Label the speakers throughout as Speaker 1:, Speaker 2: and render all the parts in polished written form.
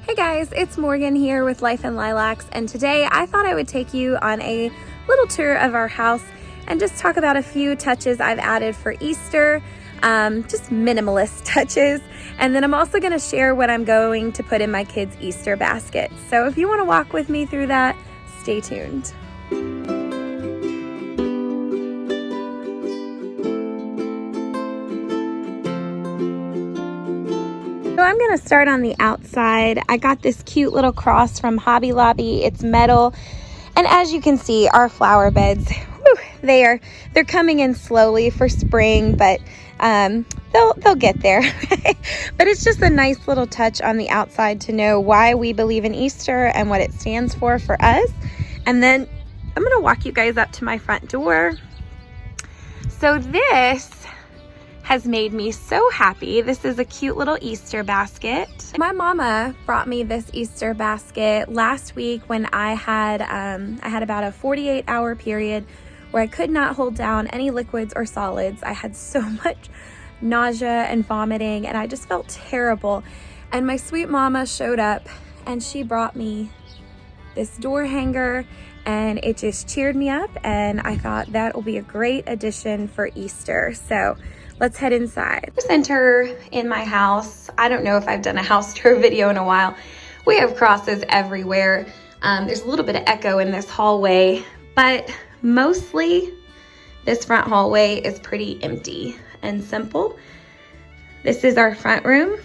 Speaker 1: Hey guys, it's Morgan here with Life in Lilacs, and today I thought I would take you on a little tour of our house and just talk about a few touches I've added for Easter, just minimalist touches. And then I'm also going to share what I'm going to put in my kids' Easter basket. So if you want to walk with me through that, stay tuned. So I'm going to start on the outside. I got this cute little cross from Hobby Lobby. It's metal. And as you can see, our flower beds, they're coming in slowly for spring, but they'll get there. But it's just a nice little touch on the outside to know why we believe in Easter and what it stands for us. And then I'm going to walk you guys up to my front door. So this has made me so happy. This is a cute little Easter basket. My mama brought me this Easter basket last week when I had about a 48-hour period where I could not hold down any liquids or solids. I had so much nausea and vomiting, and I just felt terrible. And my sweet mama showed up and she brought me this door hanger, and it just cheered me up, and I thought that will be a great addition for Easter. So let's head inside. Just enter in my house. I don't know if I've done a house tour video in a while. We have crosses everywhere. There's a little bit of echo in this hallway, but mostly this front hallway is pretty empty and simple. This is our front room.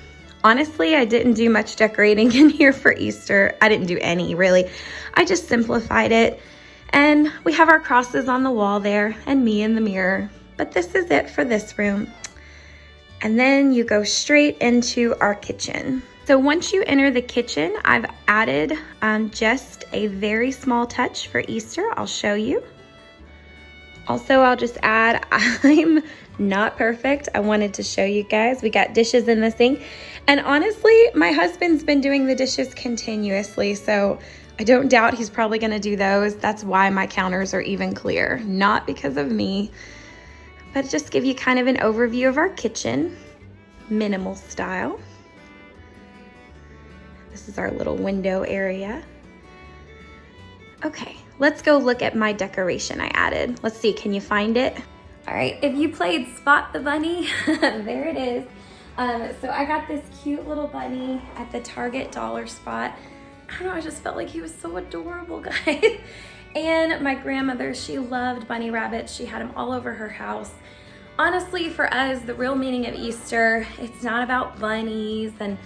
Speaker 1: Honestly, I didn't do much decorating in here for Easter. I didn't do any, really. I just simplified it. And we have our crosses on the wall there and me in the mirror. But this is it for this room. And then you go straight into our kitchen. So once you enter the kitchen, I've added just a very small touch for Easter. I'll show you. Also, I'll just add, I'm not perfect. I wanted to show you guys. We got dishes in the sink. And honestly, my husband's been doing the dishes continuously, so I don't doubt he's probably gonna do those. That's why my counters are even clear, not because of me. But just give you kind of an overview of our kitchen, minimal style. This is our little window area. Okay, let's go look at my decoration I added. Let's see, can you find it? All right, if you played Spot the Bunny, there it is. So I got this cute little bunny at the Target dollar spot. I don't know, I just felt like he was so adorable, guys. And my grandmother, she loved bunny rabbits. She had them all over her house. Honestly, for us, the real meaning of Easter, it's not about bunnies and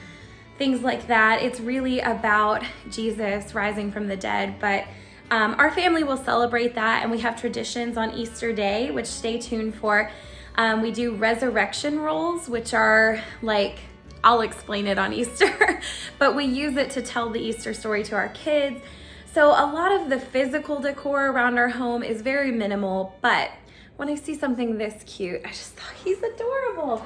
Speaker 1: things like that. It's really about Jesus rising from the dead. But our family will celebrate that, and we have traditions on Easter Day, which stay tuned for. We do resurrection rolls, which are like, I'll explain it on Easter, but we use it to tell the Easter story to our kids. So a lot of the physical decor around our home is very minimal, but when I see something this cute, I just thought he's adorable.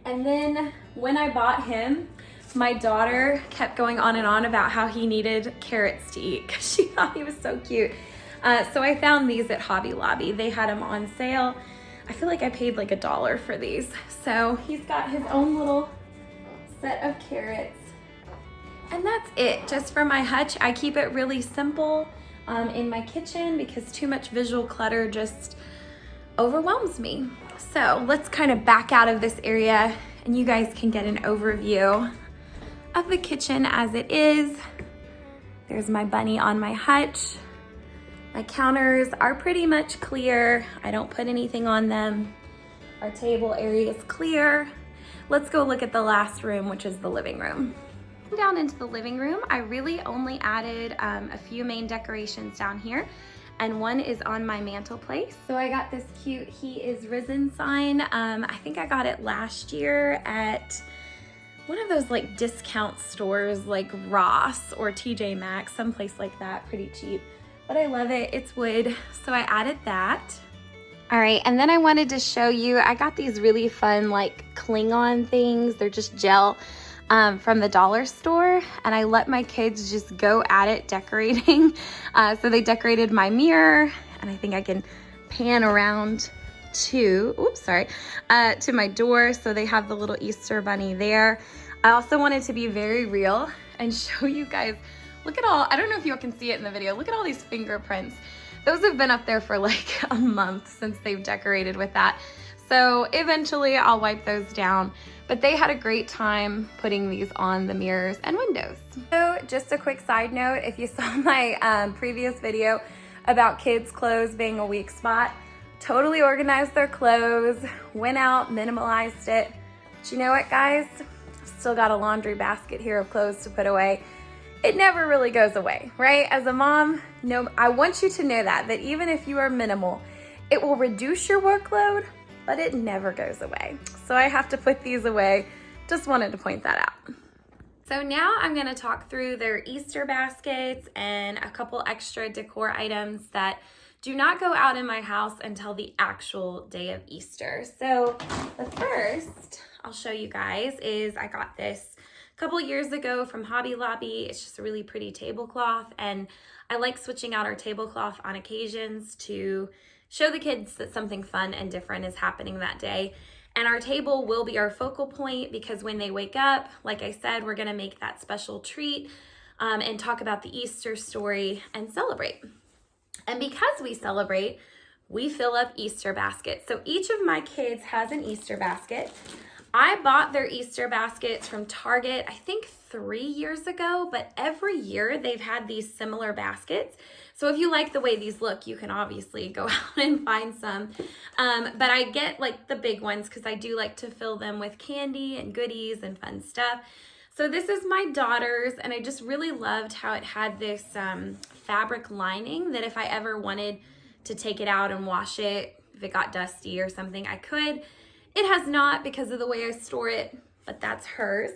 Speaker 1: And then when I bought him, my daughter kept going on and on about how he needed carrots to eat because she thought he was so cute. So I found these at Hobby Lobby. They had them on sale. I feel like I paid like $1 for these. So he's got his own little set of carrots. And that's it. Just for my hutch, I keep it really simple in my kitchen because too much visual clutter just overwhelms me. So let's kind of back out of this area and you guys can get an overview of the kitchen as it is. There's my bunny on my hutch. My counters are pretty much clear. I don't put anything on them. Our table area is clear. Let's go look at the last room, which is the living room. Down into the living room, I really only added a few main decorations down here, and one is on my mantelpiece. So I got this cute He Is Risen sign. I think I got it last year at one of those like discount stores like Ross or TJ Maxx, someplace like that, pretty cheap. But I love it, it's wood, so I added that. All right, and then I wanted to show you, I got these really fun like Klingon things. They're just gel from the dollar store, and I let my kids just go at it decorating. So they decorated my mirror, and I think I can pan around to my door. So they have the little Easter bunny there. I also wanted to be very real and show you guys, look at all, I don't know if you all can see it in the video, look at all these fingerprints. Those have been up there for like a month since they've decorated with that. So eventually I'll wipe those down, but they had a great time putting these on the mirrors and windows. So just a quick side note, if you saw my previous video about kids' clothes being a weak spot, totally organized their clothes, went out, minimalized it. But you know what, guys? Still got a laundry basket here of clothes to put away. It never really goes away, right? As a mom, no, I want you to know that even if you are minimal, it will reduce your workload, but it never goes away. So I have to put these away. Just wanted to point that out. So now I'm gonna talk through their Easter baskets and a couple extra decor items that do not go out in my house until the actual day of Easter. So the first I'll show you guys is I got this a couple years ago from Hobby Lobby. It's just a really pretty tablecloth, and I like switching out our tablecloth on occasions to show the kids that something fun and different is happening that day. And our table will be our focal point because when they wake up, like I said, we're gonna make that special treat and talk about the Easter story and celebrate. And because we celebrate, we fill up Easter baskets. So each of my kids has an Easter basket. I bought their Easter baskets from Target, I think 3 years ago, but every year they've had these similar baskets. So if you like the way these look, you can obviously go out and find some. But I get like the big ones because I do like to fill them with candy and goodies and fun stuff. So this is my daughter's, and I just really loved how it had this fabric lining that if I ever wanted to take it out and wash it, if it got dusty or something, I could. It has not because of the way I store it, but that's hers.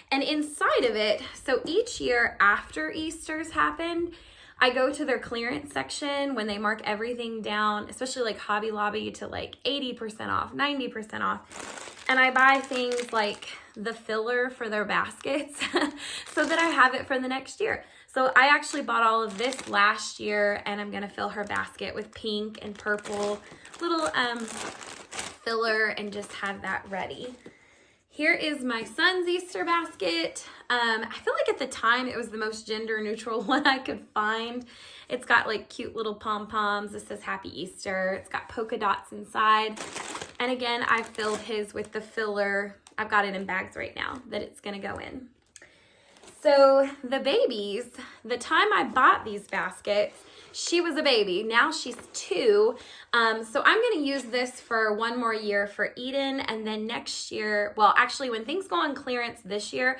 Speaker 1: And inside of it, so each year after Easter's happened, I go to their clearance section when they mark everything down, especially like Hobby Lobby, to like 80% off, 90% off. And I buy things like the filler for their baskets so that I have it for the next year. So I actually bought all of this last year, and I'm gonna fill her basket with pink and purple little filler and just have that ready. Here is my son's Easter basket. I feel like at the time it was the most gender neutral one I could find. It's got like cute little pom-poms. This says Happy Easter. It's got polka dots inside. And again, I filled his with the filler. I've got it in bags right now that it's gonna go in. So the babies, the time I bought these baskets, she was a baby. Now she's 2. So I'm going to use this for 1 more year for Eden. And then next year, well, actually when things go on clearance this year,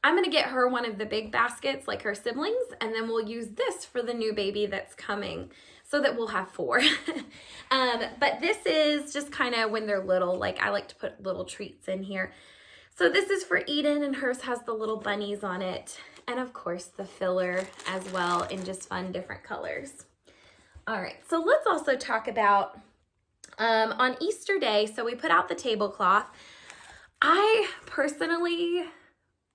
Speaker 1: I'm going to get her one of the big baskets like her siblings. And then we'll use this for the new baby that's coming so that we'll have 4. But this is just kind of when they're little, like I like to put little treats in here. So this is for Eden, and hers has the little bunnies on it. And of course the filler as well in just fun different colors. All right, so let's also talk about on Easter Day, so we put out the tablecloth. I personally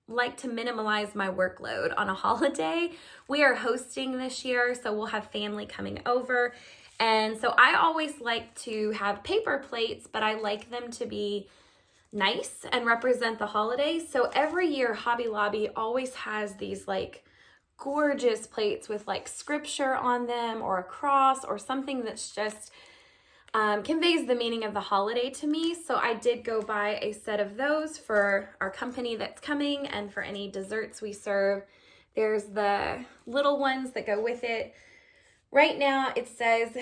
Speaker 1: like to minimalize my workload on a holiday. We are hosting this year, so we'll have family coming over. And so I always like to have paper plates, but I like them to be nice and represent the holidays. So every year Hobby Lobby always has these like gorgeous plates with like scripture on them or a cross or something that's just conveys the meaning of the holiday to me. So I did go buy a set of those for our company that's coming and for any desserts we serve. There's the little ones that go with it. Right now it says,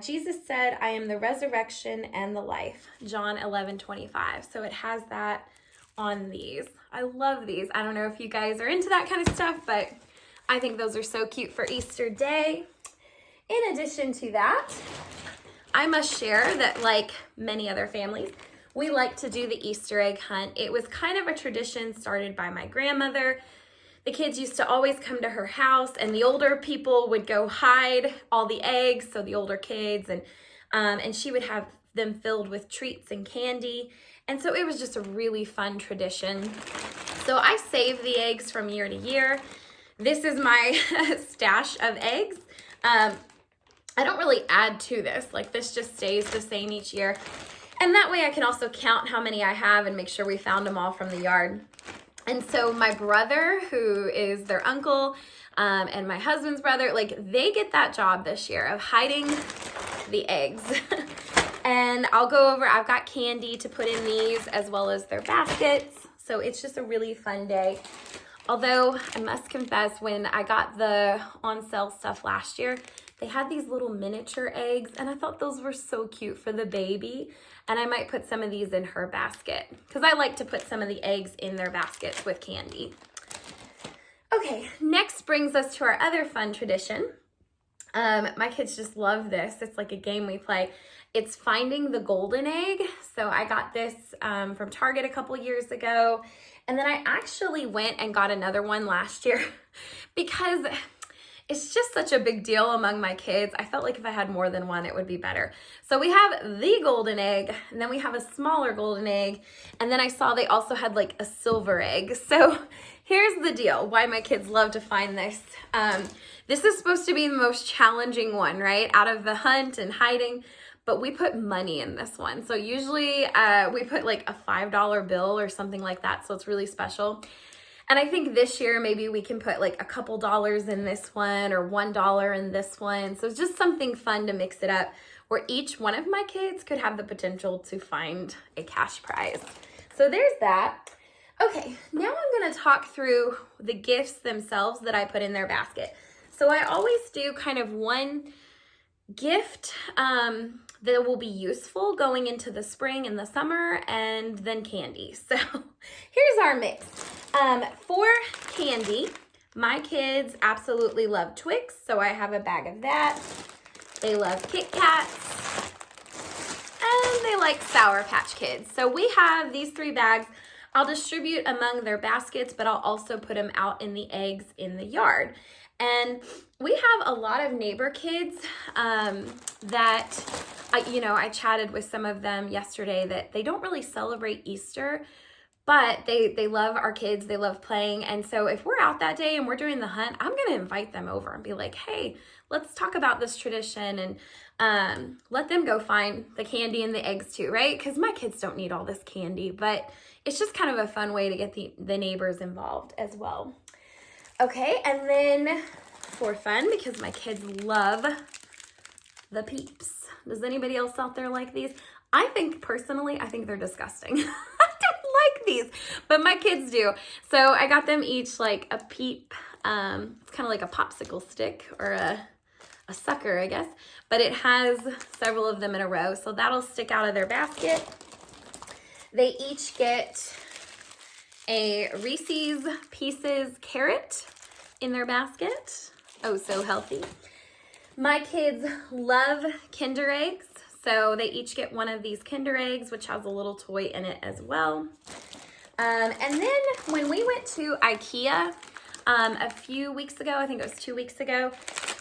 Speaker 1: Jesus said, I am the resurrection and the life, John 11:25. So it has that on these. I love these. I don't know if you guys are into that kind of stuff, but I think those are so cute for Easter Day. In addition to that, I must share that like many other families, we like to do the Easter egg hunt. It was kind of a tradition started by my grandmother. The kids used to always come to her house, and the older people would go hide all the eggs, so the older kids, and she would have them filled with treats and candy. And so it was just a really fun tradition. So I save the eggs from year to year. This is my stash of eggs. I don't really add to this. Like this just stays the same each year. And that way I can also count how many I have and make sure we found them all from the yard. And so my brother, who is their uncle, and my husband's brother, like they get that job this year of hiding the eggs. And I'll go over, I've got candy to put in these as well as their baskets. So it's just a really fun day. Although I must confess, when I got the on sale stuff last year, they had these little miniature eggs and I thought those were so cute for the baby. And I might put some of these in her basket because I like to put some of the eggs in their baskets with candy. Okay, next brings us to our other fun tradition. My kids just love this. It's like a game we play. It's finding the golden egg. So I got this from Target a couple years ago. And then I actually went and got another one last year because it's just such a big deal among my kids. I felt like if I had more than one, it would be better. So we have the golden egg, and then we have a smaller golden egg. And then I saw they also had like a silver egg. So here's the deal, why my kids love to find this. This is supposed to be the most challenging one, right? Out of the hunt and hiding. But we put money in this one. So usually we put like a $5 bill or something like that. So it's really special. And I think this year maybe we can put like a couple dollars in this one or $1 in this one. So it's just something fun to mix it up where each one of my kids could have the potential to find a cash prize. So there's that. Okay, now I'm gonna talk through the gifts themselves that I put in their basket. So I always do kind of one gift that will be useful going into the spring and the summer, and then candy. So here's our mix. For candy, my kids absolutely love Twix, so I have a bag of that. They love Kit Kats, and they like Sour Patch Kids. So we have these 3 bags. I'll distribute among their baskets, but I'll also put them out in the eggs in the yard. And we have a lot of neighbor kids that, I chatted with some of them yesterday that they don't really celebrate Easter, but they love our kids. They love playing. And so if we're out that day and we're doing the hunt, I'm going to invite them over and be like, hey, let's talk about this tradition and let them go find the candy and the eggs too, right? Because my kids don't need all this candy, but it's just kind of a fun way to get the neighbors involved as well. Okay, and then for fun, because my kids love the Peeps. Does anybody else out there like these? I think they're disgusting. I don't like these, but my kids do. So I got them each like a Peep. It's kind of like a popsicle stick or a sucker, I guess. But it has several of them in a row, so that'll stick out of their basket. They each get a Reese's Pieces carrot in their basket. Oh, so healthy. My kids love Kinder eggs, so they each get one of these Kinder eggs, which has a little toy in it as well. And then when we went to IKEA a few weeks ago, I think it was 2 weeks ago,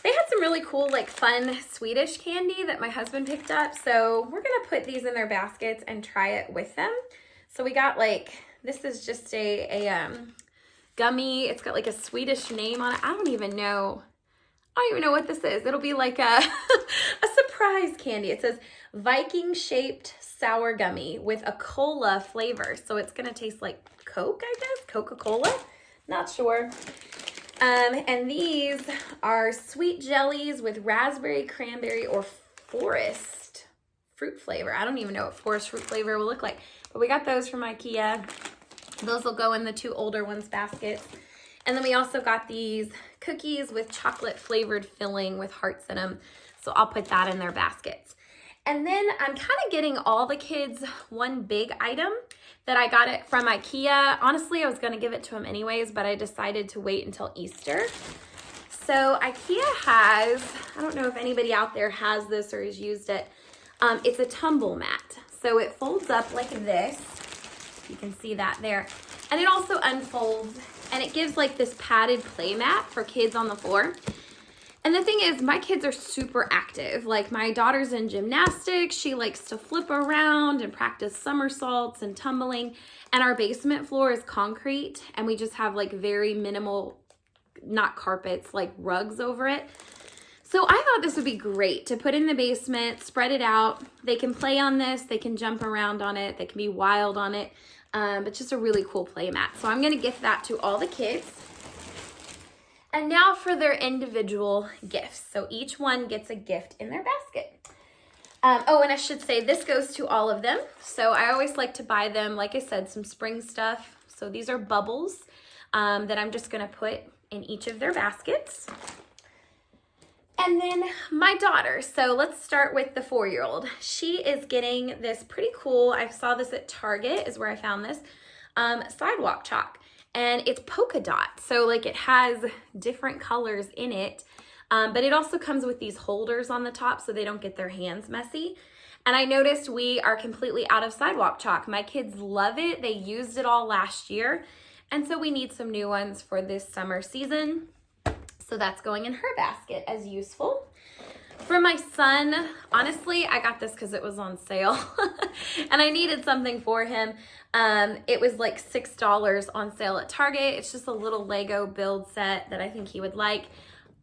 Speaker 1: they had some really cool, like fun Swedish candy that my husband picked up. So we're gonna put these in their baskets and try it with them. So we got this is just a gummy. It's got like a Swedish name on it. I don't even know what this is. It'll be like a surprise candy. It says Viking shaped sour gummy with a cola flavor. So it's gonna taste like Coke, I guess, Coca-Cola. Not sure. And these are sweet jellies with raspberry, cranberry, or forest fruit flavor. I don't even know what forest fruit flavor will look like, but we got those from IKEA. Those will go in the 2 older ones' baskets. And then we also got these cookies with chocolate flavored filling with hearts in them. So I'll put that in their baskets. And then I'm kind of getting all the kids one big item that I got it from IKEA. Honestly, I was going to give it to them anyways, but I decided to wait until Easter. So IKEA has, I don't know if anybody out there has this or has used it. It's a tumble mat. So it folds up like this. You can see that there. And it also unfolds and it gives like this padded play mat for kids on the floor. And the thing is, my kids are super active. Like my daughter's in gymnastics. She likes to flip around and practice somersaults and tumbling. And our basement floor is concrete and we just have like very minimal, not carpets, like rugs over it. So I thought this would be great to put in the basement, spread it out. They can play on this, they can jump around on it, they can be wild on it. but just a really cool play mat. So I'm gonna gift that to all the kids. And now for their individual gifts. So each one gets a gift in their basket. Oh, and I should say this goes to all of them. So I always like to buy them, like I said, some spring stuff. So these are bubbles that I'm just gonna put in each of their baskets. And then my daughter. So let's start with the 4-year-old. She is getting this pretty cool, I saw this at Target is where I found this, sidewalk chalk. And it's polka dot. So like it has different colors in it. But it also comes with these holders on the top so they don't get their hands messy. And I noticed we are completely out of sidewalk chalk. My kids love it. They used it all last year. And so we need some new ones for this summer season. So that's going in her basket as useful. For my son, honestly, I got this because it was on sale and I needed something for him. It was like $6 on sale at Target. It's just a little Lego build set that I think he would like.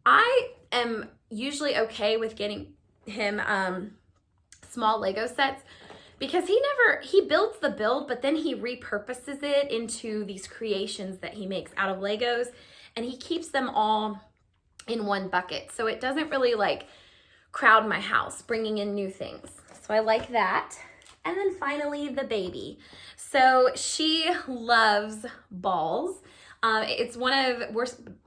Speaker 1: I am usually okay with getting him small Lego sets because he builds the build, but then he repurposes it into these creations that he makes out of Legos, and he keeps them all in one bucket. So it doesn't really like crowd my house, bringing in new things. So I like that. And then finally, the baby. So she loves balls. It's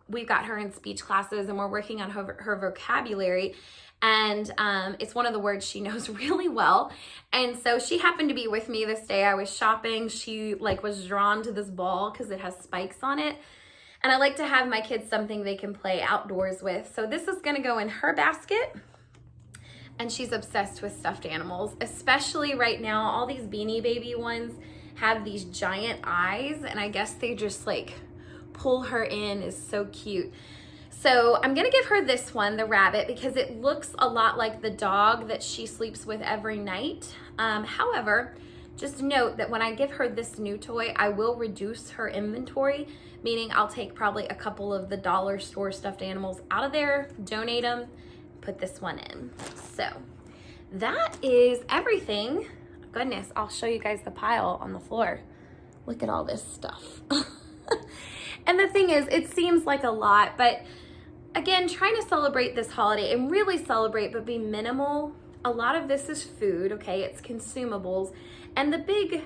Speaker 1: we've got her in speech classes and we're working on her vocabulary. And it's one of the words she knows really well. And so she happened to be with me this day. I was shopping. She was drawn to this ball because it has spikes on it. And I like to have my kids something they can play outdoors with. So this is gonna go in her basket. And she's obsessed with stuffed animals, especially right now. All these Beanie Baby ones have these giant eyes, and I guess they just pull her in. Is so cute. So I'm gonna give her this one, the rabbit, because it looks a lot like the dog that she sleeps with every night. However, just note that when I give her this new toy, I will reduce her inventory, meaning I'll take probably a couple of the dollar store stuffed animals out of there, donate them, put this one in. So that is everything. Goodness, I'll show you guys the pile on the floor. Look at all this stuff. And the thing is, it seems like a lot, but again, trying to celebrate this holiday and really celebrate, but be minimal. A lot of this is food, okay? It's consumables. And the big,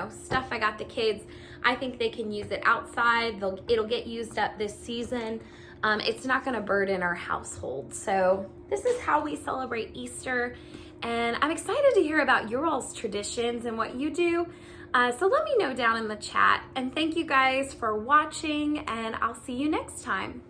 Speaker 1: stuff I got the kids, I think they can use it outside. It'll get used up this season. It's not gonna burden our household. So this is how we celebrate Easter. And I'm excited to hear about your all's traditions and what you do. So let me know down in the chat. And thank you guys for watching, and I'll see you next time.